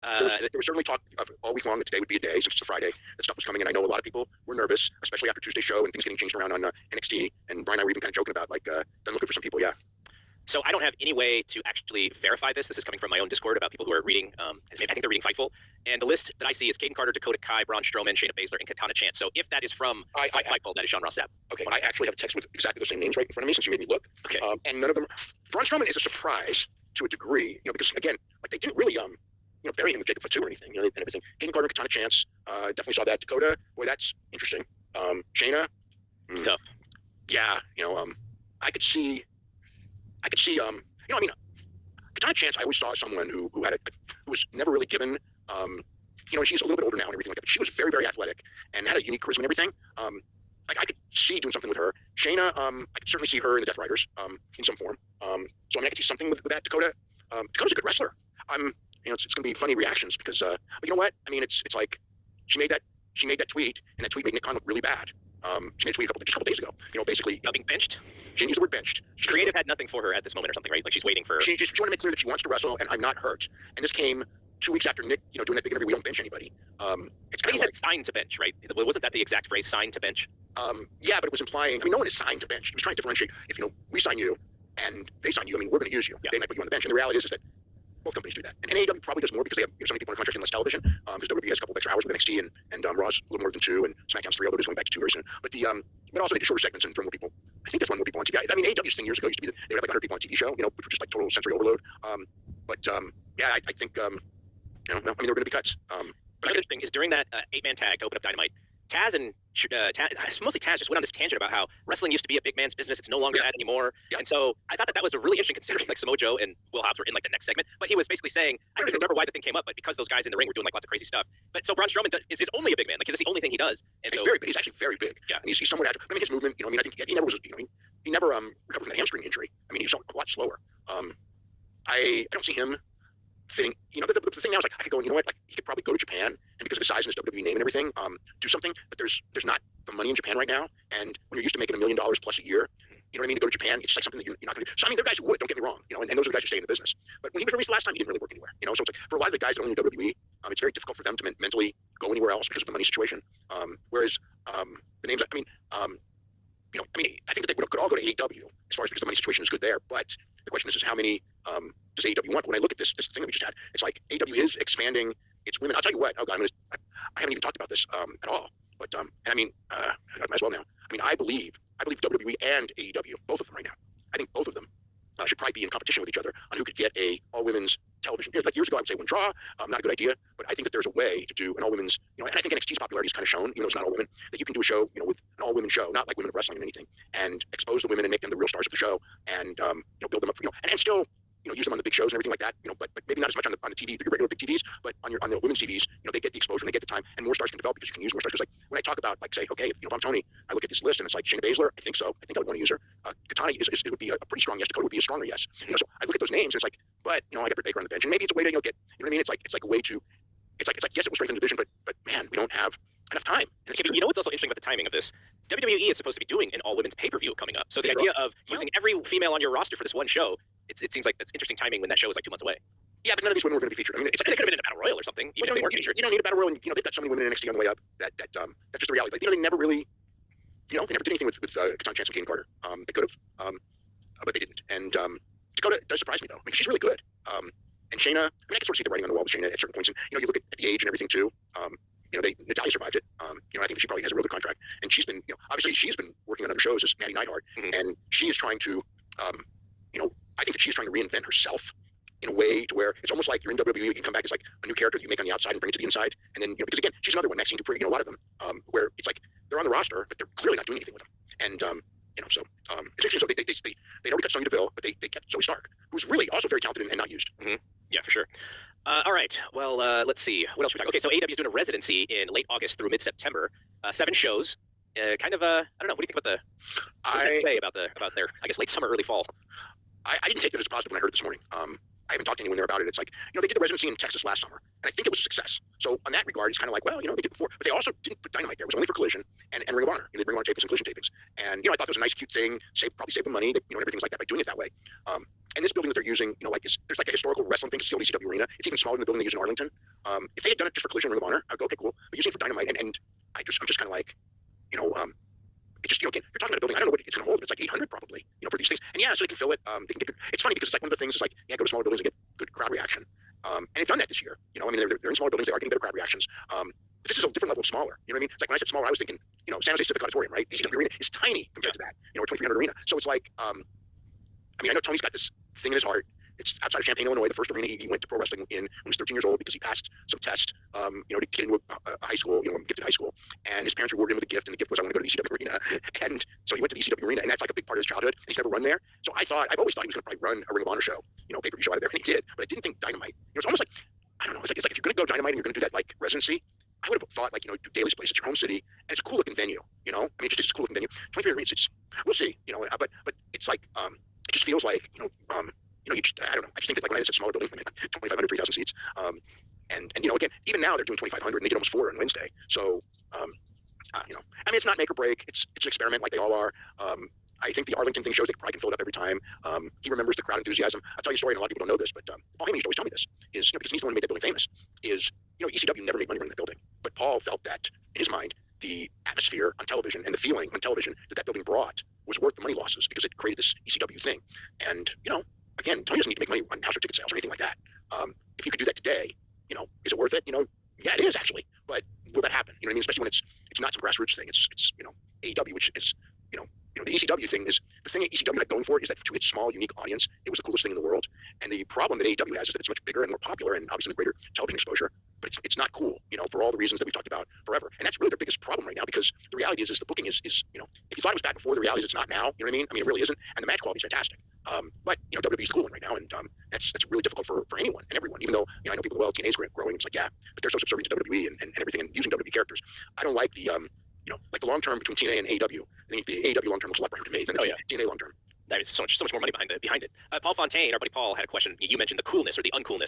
There was certainly talk of all week long that today would be a day since it's a Friday that stuff was coming, and I know a lot of people were nervous, especially after Tuesday's show and things getting changed around on NXT. And Brian and I were even kind of joking about doesn't look good for some people. Yeah. So I don't have any way to actually verify this. This is coming from my own Discord about people who are reading. I think they're reading Fightful. And the list that I see is Caden Carter, Dakota Kai, Braun Strowman, Shayna Baszler, and Katana Chance. So if that is from Fightful, that is Sean Ross Sapp. Okay, I actually have a text with exactly the same names right in front of me since you made me look. Okay. And none of them. Braun Strowman is a surprise to a degree, because again, they didn't really bury him with Jacob Fatu or anything, and everything. Caden Carter, Katana Chance, definitely saw that. Dakota, boy, that's interesting. Shayna, stuff. Yeah, I could see, Katana Chance, I always saw someone who was never really given, and she's a little bit older now and everything like that, but she was very, very athletic and had a unique charisma and everything. I could see doing something with her. Shayna, I could certainly see her in the Death Riders in some form. So I could see something with that. Dakota, Dakota's a good wrestler. It's going to be funny reactions because, but you know what? I mean, it's like she made that tweet, and that tweet made Nick Khan look really bad. She made a tweet just a couple days ago. Basically being benched. She didn't use the word benched. Creative had nothing for her at this moment or something, right? Like she's waiting for. She wanted to make clear that she wants to wrestle, and I'm not hurt. And this came 2 weeks after Nick, doing that big interview. We don't bench anybody. It's but he said sign to bench, right? Wasn't that the exact phrase, sign to bench? Yeah, but it was implying. No one is signed to bench. He was trying to differentiate. If we sign you, and they sign you, we're going to use you. Yeah. They might put you on the bench. And the reality is that both companies do that. And AEW probably does more because they have so many people on contract and less television. Because WWE has a couple of extra hours with NXT and Raw's a little more than 2, and SmackDown's 3, although it's going back to 2 very soon. But but also they do shorter segments and throw more people. I think that's one more people on TV. I mean, AEW's thing years ago used to be that they would have 100 people on a TV show, which were just like total sensory overload. Yeah, I think no, there were going to be cuts. But another thing is during that 8-man tag to open up Dynamite, Taz and mostly Taz just went on this tangent about how wrestling used to be a big man's business. It's no longer that anymore. Yeah. And so I thought that was a really interesting, considering like Samoa Joe and Will Hobbs were in like the next segment. But he was basically saying, I don't even remember why the thing came up, but because those guys in the ring were doing like lots of crazy stuff. But so Braun Strowman is only a big man. Like that's the only thing he does. And he's very big. He's actually very big. Yeah. And he's somewhat agile. I mean, his movement. I think he never was. He never recovered from that hamstring injury. I mean, he's a lot slower. I don't see him fitting. The thing now is like I could go and he could probably go to Japan, and because of his size and his WWE name and everything, do something. But there's not the money in Japan right now, and when you're used to making $1 million plus a year, you know what I mean, to go to Japan, it's just like something that you're not going to do. So I mean, there are guys who would. Don't get me wrong, and those are the guys who stay in the business. But when he was released last time, he didn't really work anywhere. So it's like for a lot of the guys that only do WWE, it's very difficult for them to mentally go anywhere else because of the money situation. Whereas the names, I think that they could all go to AEW as far as because the money situation is good there. But the question is how many does AEW want? When I look at this thing that we just had, it's like AEW is expanding its women. I'll tell you what. Oh God, I haven't even talked about this at all. But and I might as well now. I believe WWE and AEW, both of them right now. I think both of them should probably be in competition with each other on who could get a all-women's television. Like years ago, I would say one draw, not a good idea. But I think that there's a way to do an all-women's, and I think NXT's popularity is kind of shown, even though it's not all women, that you can do a show, with an all-women show, not like Women of Wrestling and anything, and expose the women and make them the real stars of the show, and build them up, and still, use them on the big shows and everything like that, but maybe not as much on the TV, the regular big TVs, but on the women's TVs, they get the exposure and they get the time, and more stars can develop because you can use more stars. Because like when I talk about say, okay, if I'm Tony, I look at this list and it's like Shayna Baszler, I think so. I think I would want to use her. Katana it would be a pretty strong yes. Dakota would be a stronger yes. So I look at those names and it's like, but I got Britt Baker on the bench, and maybe it's a way to get, It's like a way to, it's like yes, it will strengthen the division, but man, we don't have enough time. And what's also interesting about the timing of this? WWE is supposed to be doing an all-women's pay-per-view coming up. So the idea of using every female on your roster for this one show, it seems like that's interesting timing when that show is like 2 months away. Yeah, but none of these women were going to be featured. It's like they could have been in a battle royal or something. Even if they weren't featured. You don't need a battle royal, and they've got so many women in NXT on the way up that's just the reality. Like, they never really, they never did anything with Katana Chance and Caden Carter. They could have, but they didn't. And Dakota does surprise me though. She's really good. And Shayna, I can sort of see the writing on the wall with Shayna at certain points. And you look at the age and everything too. Natalia survived it. I think that she probably has a real good contract, and she's been, obviously she's been working on other shows as Maddie Neidhart, and she is trying to, I think that she's trying to reinvent herself in a way to where it's almost like you're in WWE, you can come back as like a new character that you make on the outside and bring it to the inside, and then because again, she's another one, Maxine Dupree, a lot of them, where it's like they're on the roster, but they're clearly not doing anything with them, and so it's interesting. So they already cut Sonya Deville, but they kept Zoe Stark, who's really also very talented and not used. Yeah, for sure. All right. Well, let's see. What else we're talking? Okay, so AEW is doing a residency in late August through mid-September. 7 shows. I don't know. What do you think about what does that say about their, I guess, late summer, early fall? I didn't take that as positive when I heard it this morning. I haven't talked to anyone there about it. It's like, they did the residency in Texas last summer, and I think it was a success. So on that regard, it's kind of like, well, they did it before, but they also didn't put Dynamite there. It was only for Collision and Ring of Honor. They Ring of Honor tapings and Collision tapings, and I thought it was a nice, cute thing. Probably saved them money, and everything's like that by doing it that way. And this building that they're using, there's like a historical wrestling thing. It's the old ECW arena. It's even smaller than the building they use in Arlington. If they had done it just for Collision and Ring of Honor, I'd go, okay, cool. But using it for Dynamite, and I'm just kind of like, it just, again, you're talking about a building. I don't know what it's going to hold, but it's like 800 probably, for these things. And yeah, so they can fill it. They can get good. It's funny because it's like one of the things is like, yeah, go to smaller buildings and get good crowd reaction. And they've done that this year. They're in smaller buildings. They are getting better crowd reactions. But this is a different level of smaller. You know what I mean? It's like when I said smaller, I was thinking, San Jose Civic Auditorium, right? ECW Arena is tiny compared to that, a 2,300 arena. So it's like, I know Tony's got this thing in his heart. It's outside of Champaign, Illinois, the first arena he went to pro wrestling in when he was 13 years old because he passed some test, to get into a high school, gifted high school. And his parents rewarded him with a gift, and the gift was, I want to go to the ECW arena. And so he went to the ECW arena, and that's like a big part of his childhood. And he's never run there. So I've always thought he was going to probably run a Ring of Honor show, pay-per-view show out of there, and he did. But I didn't think Dynamite. It's almost like, I don't know, it's like if you're going to go Dynamite and you're going to do that like residency, I would have thought like, do Daly's place. It's your home city, and it's a cool looking venue. I mean, it's just a cool looking venue. 23 arenas, we'll see. But it's like, it just feels like, I don't know. I just think that like when I said smaller building, 2,500, 3,000 seats. And again, even now they're doing 2,500, and they did almost 4 on Wednesday. So, I mean, it's not make or break. It's an experiment, like they all are. I think the Arlington thing shows they probably can fill it up every time. He remembers the crowd enthusiasm. I'll tell you a story, and a lot of people don't know this, but Paul Heyman used to always tell me this, is because he's the one who made that building famous, is, ECW never made money running that building. But Paul felt that, in his mind, the atmosphere on television and the feeling on television that building brought was worth the money losses because it created this ECW thing. And, again, Tony doesn't need to make money on house or ticket sales or anything like that. If you could do that today, is it worth it? Yeah, it is actually. But will that happen? You know what I mean? Especially when it's not some grassroots thing. It's AEW, which is the ECW thing is the thing that ECW had going for it is that to its small, unique audience, it was the coolest thing in the world. And the problem that AEW has is that it's much bigger and more popular and obviously with greater television exposure, but it's not cool, for all the reasons that we've talked about forever. And that's really their biggest problem right now because the reality is the booking is if you thought it was bad before, the reality is it's not now. You know what I mean? I mean, it really isn't. And the match quality is fantastic. But WWE's the cool one right now, and that's really difficult for anyone and everyone. Even though I know people, well, TNA's growing. It's like, yeah, but they're so subservient to WWE and everything and using WWE characters. I don't like the like the long term between TNA and AEW. I think the AEW long term looks a lot brighter to me than the TNA long term. There's so much more money behind it. Paul Fontaine, our buddy Paul, had a question. You mentioned the coolness or the uncoolness